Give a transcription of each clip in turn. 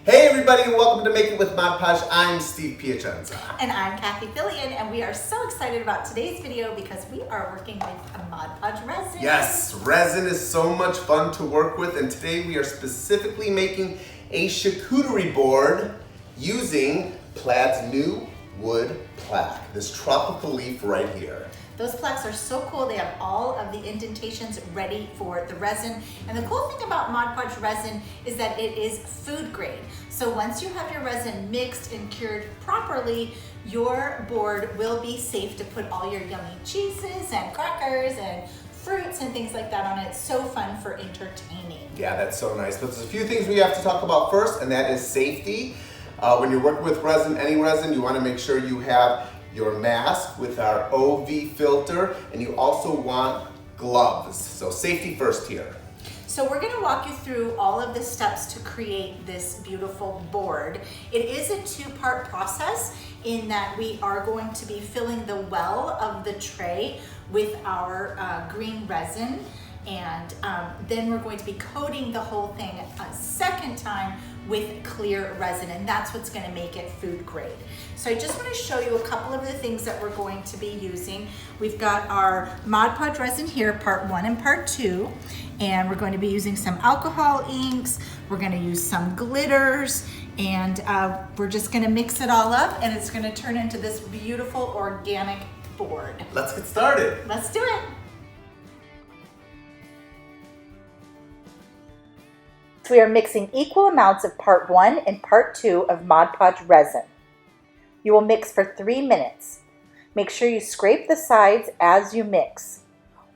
Hey everybody, and welcome to Make It with Mod Podge. I'm Steve Piacenza. And I'm Cathie and we are so excited about today's video because we are working with a Mod Podge Resin. Yes, resin is so much fun to work with, and today we are specifically making a charcuterie board using Plaid's new wood plaque, this tropical leaf right here. Those plaques are so cool. They have all of the indentations ready for the resin. And the cool thing about Mod Podge Resin is that it is food grade. So once you have your resin mixed and cured properly, your board will be safe to put all your yummy cheeses and crackers and fruits and things like that on it. It's so fun for entertaining. Yeah, that's so nice. But there's a few things we have to talk about first, and that is safety. When you're working with resin, any resin, you want to make sure you have your mask with our OV filter, and you also want gloves. So safety first here. So we're going to walk you through all of the steps to create this beautiful board. It is a two-part process in that we are going to be filling the well of the tray with our green resin, and then we're going to be coating the whole thing a second time with clear resin, and that's what's going to make it food grade. So I just want to show you a couple of the things that we're going to be using. We've got our Mod Podge resin here, part 1 and part 2, and we're going to be using some alcohol inks, we're going to use some glitters, and we're just going to mix it all up, and it's going to turn into this beautiful organic board. Let's get started. Let's do it. We are mixing equal amounts of part 1 and part 2 of Mod Podge resin. You will mix for 3 minutes. Make sure you scrape the sides as you mix.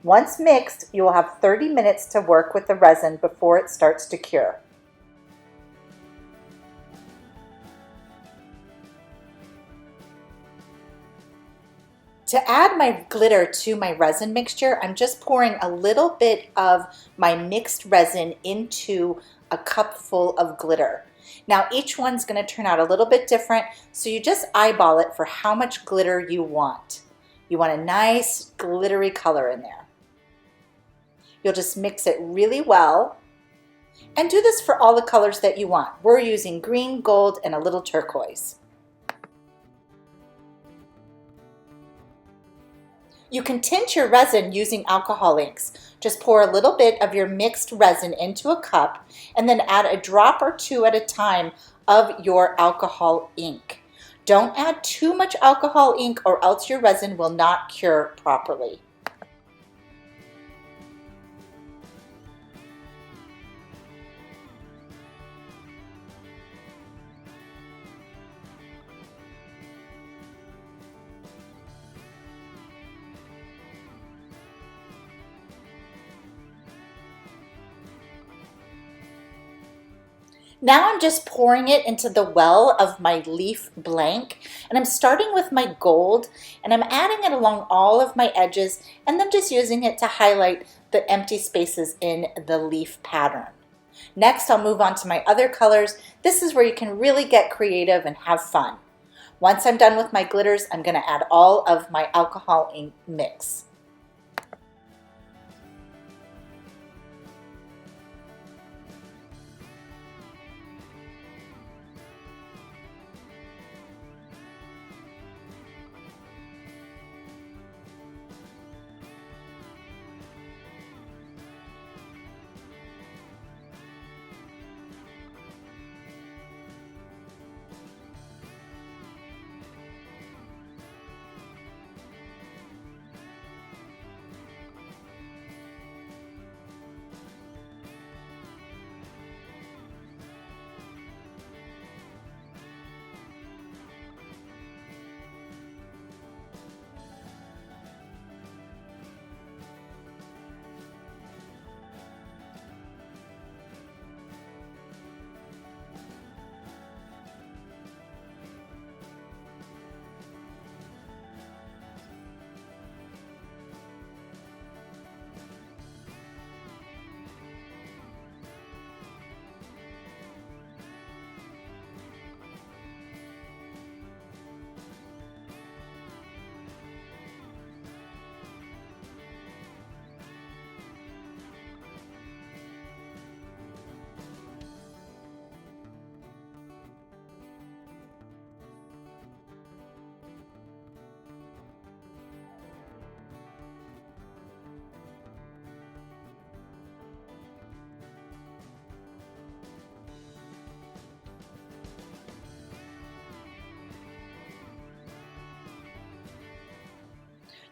Once mixed, you will have 30 minutes to work with the resin before it starts to cure. To add my glitter to my resin mixture, I'm just pouring a little bit of my mixed resin into a cup full of glitter. Now each one's going to turn out a little bit different, so you just eyeball it for how much glitter you want. You want a nice glittery color in there. You'll just mix it really well, and do this for all the colors that you want. We're using green, gold, and a little turquoise. You can tint your resin using alcohol inks. Just pour a little bit of your mixed resin into a cup and then add a drop or two at a time of your alcohol ink. Don't add too much alcohol ink or else your resin will not cure properly. Now I'm just pouring it into the well of my leaf blank, and I'm starting with my gold, and I'm adding it along all of my edges, and then just using it to highlight the empty spaces in the leaf pattern. Next, I'll move on to my other colors. This is where you can really get creative and have fun. Once I'm done with my glitters, I'm going to add all of my alcohol ink mix.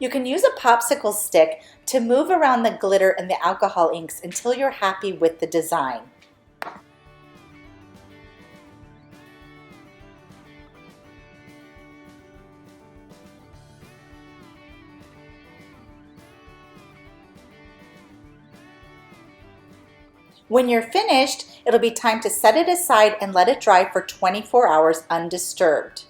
You can use a popsicle stick to move around the glitter and the alcohol inks until you're happy with the design. When you're finished, it'll be time to set it aside and let it dry for 24 hours undisturbed.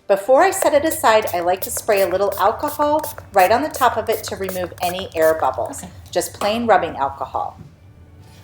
Before I set it aside, I like to spray a little alcohol right on the top of it to remove any air bubbles. Just plain rubbing alcohol.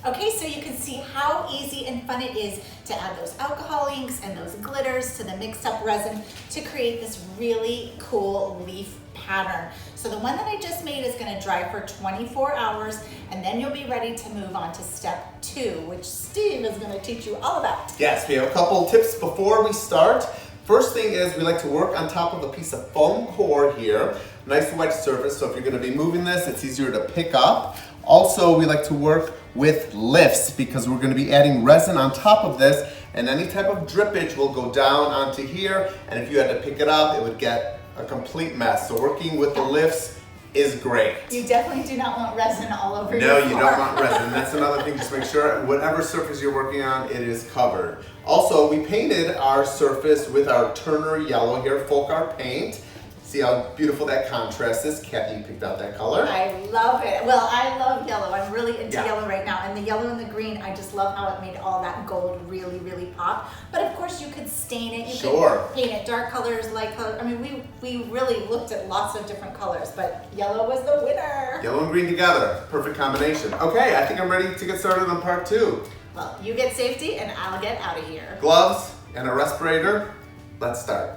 Okay, so you can see how easy and fun it is to add those alcohol inks and those glitters to the mixed up resin to create this really cool leaf pattern. So the one that I just made is going to dry for 24 hours, and then you'll be ready to move on to step 2, which Steve is going to teach you all about. Yes, we have a couple tips before we start. First thing is we like to work on top of a piece of foam core here. Nice wet surface, so if you're going to be moving this, it's easier to pick up. Also, we like to work with lifts because we're going to be adding resin on top of this, and any type of drippage will go down onto here, and if you had to pick it up, it would get a complete mess. So working with the lifts is great. You definitely do not want resin all over your No, floor. you don't want resin. That's another thing. Just make sure whatever surface you're working on, it is covered. Also, we painted our surface with our Turner Yellow here, Folk Art paint. See how beautiful that contrast is. Cathie picked out that color. I love it. Well, I love yellow. I'm really into Yeah. yellow right now. And the yellow and the green, I just love how it made all that gold really, really pop. But of course, you could stain it. You could paint it dark colors, light colors. I mean, we really looked at lots of different colors, but yellow was the winner. Yellow and green together. Perfect combination. Okay, I think I'm ready to get started on part 2. Well, you get safety and I'll get out of here. Gloves and a respirator. Let's start.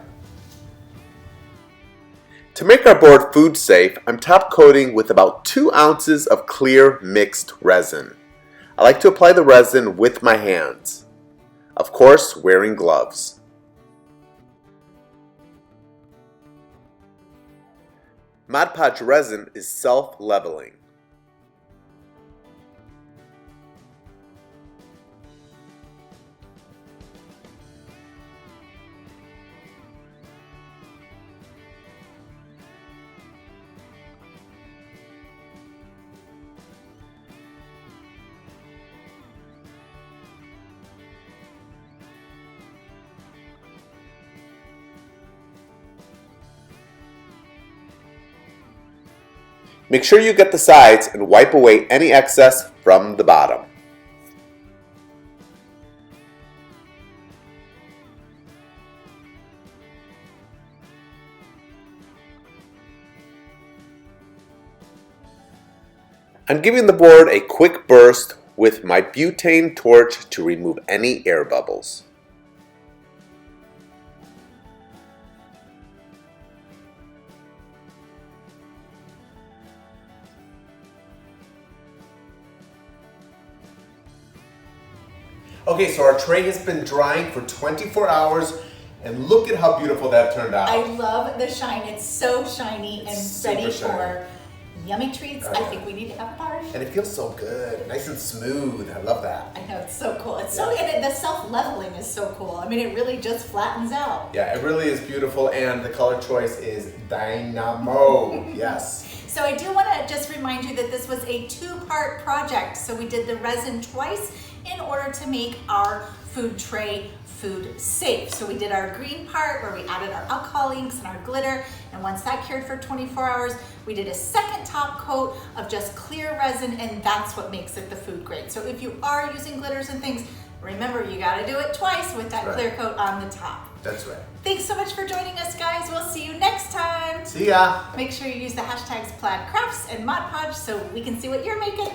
To make our board food safe, I'm top coating with about 2 ounces of clear mixed resin. I like to apply the resin with my hands. Of course, wearing gloves. Mod Podge Resin is self-leveling. Make sure you get the sides and wipe away any excess from the bottom. I'm giving the board a quick burst with my butane torch to remove any air bubbles. Okay, so our tray has been drying for 24 hours, and look at how beautiful that turned out. I love the shine. It's so shiny and ready for yummy treats. I think we need to have a party. And it feels so good, nice and smooth. I love that. I know, it's so cool. It's so, and the self-leveling is so cool. I mean, it really just flattens out. Yeah, it really is beautiful, and the color choice is dynamo. Yes. So I do want to just remind you that this was a 2-part project. So we did the resin twice in order to make our food tray food safe. So we did our green part where we added our alcohol inks and our glitter, and once that cured for 24 hours, we did a second top coat of just clear resin, and that's what makes it the food grade. So if you are using glitters and things, remember you got to do it twice with that clear coat on the top. That's right. Thanks so much for joining us, guys. We'll see you next time. See ya. Make sure you use the hashtags Plaid Crafts and Mod Podge so we can see what you're making.